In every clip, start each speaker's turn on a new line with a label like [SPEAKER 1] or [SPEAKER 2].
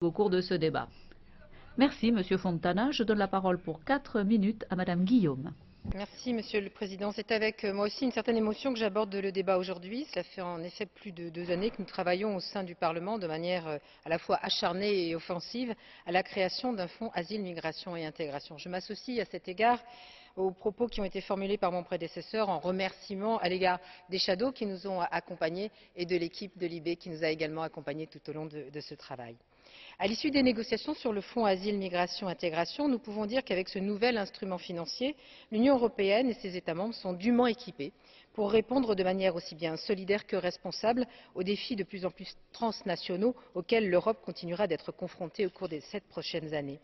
[SPEAKER 1] au cours de ce débat. Merci, Monsieur Fontana. Je donne la parole pour 4 minutes à Madame Guillaume.
[SPEAKER 2] Merci, Monsieur le Président. C'est avec moi aussi une certaine émotion que j'aborde le débat aujourd'hui. Cela fait en effet plus de 2 années que nous travaillons au sein du Parlement de manière à la fois acharnée et offensive à la création d'un fonds asile, migration et intégration. Je m'associe à cet égard aux propos qui ont été formulés par mon prédécesseur en remerciement à l'égard des rapporteurs fictifs qui nous ont accompagnés et de l'équipe de LIBE qui nous a également accompagnés tout au long de ce travail. À l'issue des négociations sur le fonds asile, migration et intégration, nous pouvons dire qu'avec ce nouvel instrument financier, l'Union européenne et ses États membres sont dûment équipés pour répondre de manière aussi bien solidaire que responsable aux défis de plus en plus transnationaux auxquels l'Europe continuera d'être confrontée au cours des 7 prochaines années.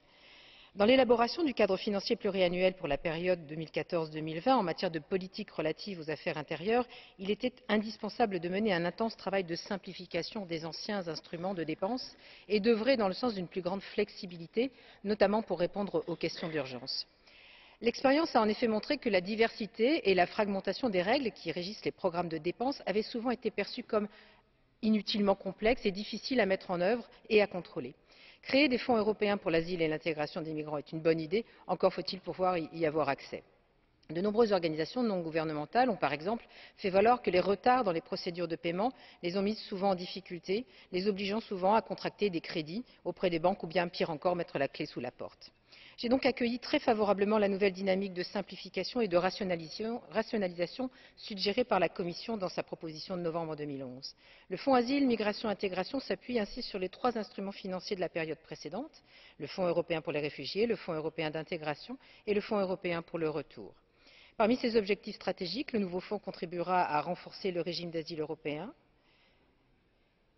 [SPEAKER 2] Dans l'élaboration du cadre financier pluriannuel pour la période 2014-2020 en matière de politique relative aux affaires intérieures, il était indispensable de mener un intense travail de simplification des anciens instruments de dépenses et d'œuvrer dans le sens d'une plus grande flexibilité, notamment pour répondre aux questions d'urgence. L'expérience a en effet montré que la diversité et la fragmentation des règles qui régissent les programmes de dépenses avaient souvent été perçues comme inutilement complexes et difficiles à mettre en œuvre et à contrôler. Créer des fonds européens pour l'asile et l'intégration des migrants est une bonne idée, encore faut il pouvoir y avoir accès. De nombreuses organisations non gouvernementales ont par exemple fait valoir que les retards dans les procédures de paiement les ont mises souvent en difficulté, les obligeant souvent à contracter des crédits auprès des banques ou bien pire encore mettre la clé sous la porte. J'ai donc accueilli très favorablement la nouvelle dynamique de simplification et de rationalisation suggérée par la Commission dans sa proposition de novembre 2011. Le Fonds asile, migration et intégration s'appuie ainsi sur les 3 instruments financiers de la période précédente, le Fonds européen pour les réfugiés, le Fonds européen d'intégration et le Fonds européen pour le retour. Parmi ses objectifs stratégiques, le nouveau fonds contribuera à renforcer le régime d'asile européen,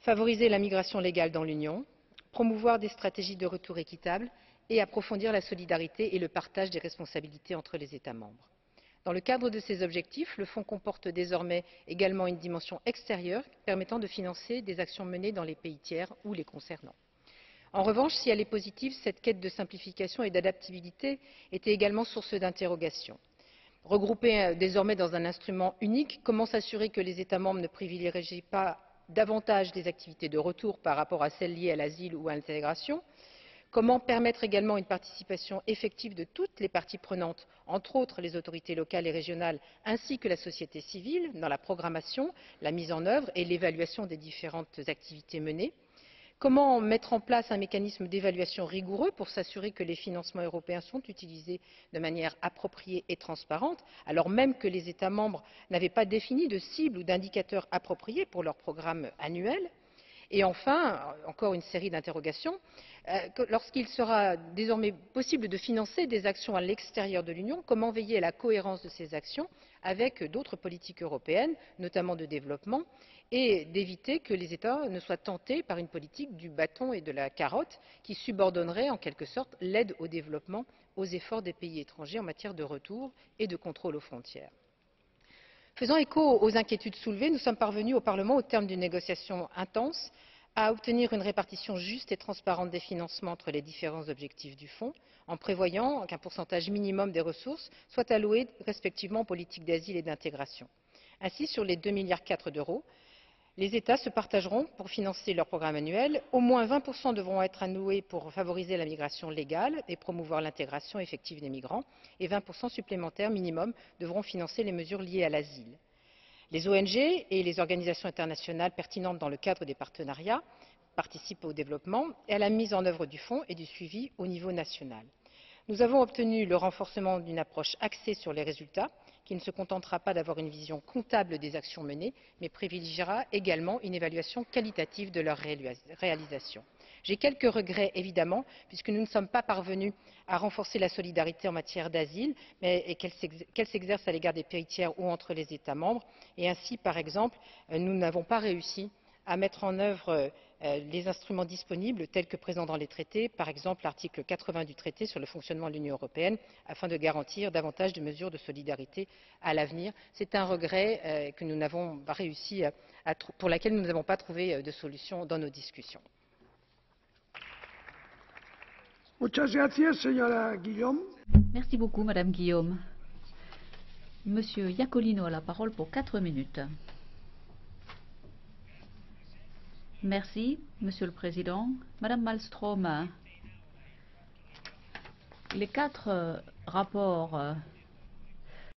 [SPEAKER 2] favoriser la migration légale dans l'Union, promouvoir des stratégies de retour équitables et approfondir la solidarité et le partage des responsabilités entre les États membres. Dans le cadre de ces objectifs, le fonds comporte désormais également une dimension extérieure permettant de financer des actions menées dans les pays tiers ou les concernant. En revanche, si elle est positive, cette quête de simplification et d'adaptabilité était également source d'interrogations. Regroupés désormais dans un instrument unique, comment s'assurer que les États membres ne privilégient pas davantage les activités de retour par rapport à celles liées à l'asile ou à l'intégration? Comment permettre également une participation effective de toutes les parties prenantes, entre autres les autorités locales et régionales, ainsi que la société civile, dans la programmation, la mise en œuvre et l'évaluation des différentes activités menées? Comment mettre en place un mécanisme d'évaluation rigoureux pour s'assurer que les financements européens sont utilisés de manière appropriée et transparente, alors même que les États membres n'avaient pas défini de cibles ou d'indicateurs appropriés pour leur programme annuel? Et enfin, encore une série d'interrogations, lorsqu'il sera désormais possible de financer des actions à l'extérieur de l'Union, comment veiller à la cohérence de ces actions avec d'autres politiques européennes, notamment de développement, et d'éviter que les États ne soient tentés par une politique du bâton et de la carotte qui subordonnerait en quelque sorte l'aide au développement aux efforts des pays étrangers en matière de retour et de contrôle aux frontières? Faisant écho aux inquiétudes soulevées, nous sommes parvenus au Parlement, au terme d'une négociation intense, à obtenir une répartition juste et transparente des financements entre les différents objectifs du fonds, en prévoyant qu'un pourcentage minimum des ressources soit alloué respectivement aux politiques d'asile et d'intégration. Ainsi, sur les 2,4 milliards d'euros, les États se partageront pour financer leur programme annuel. Au moins 20 devront être alloués pour favoriser la migration légale et promouvoir l'intégration effective des migrants, et 20 supplémentaires minimum devront financer les mesures liées à l'asile. Les ONG et les organisations internationales pertinentes dans le cadre des partenariats participent au développement et à la mise en œuvre du fonds et du suivi au niveau national. Nous avons obtenu le renforcement d'une approche axée sur les résultats, qui ne se contentera pas d'avoir une vision comptable des actions menées, mais privilégiera également une évaluation qualitative de leur réalisation. J'ai quelques regrets, évidemment, puisque nous ne sommes pas parvenus à renforcer la solidarité en matière d'asile, qu'elle s'exerce à l'égard des pays tiers ou entre les États membres, et ainsi, par exemple, nous n'avons pas réussi à mettre en œuvre les instruments disponibles tels que présents dans les traités, par exemple l'article 80 du traité sur le fonctionnement de l'Union européenne, afin de garantir davantage de mesures de solidarité à l'avenir. C'est un regret que nous n'avons pas réussi pour lequel nous n'avons pas trouvé de solution dans nos discussions.
[SPEAKER 1] Merci beaucoup, Madame Guillaume. Monsieur Iacolino a la parole pour 4 minutes. Merci, Monsieur le Président. Madame Malmström, les 4 rapports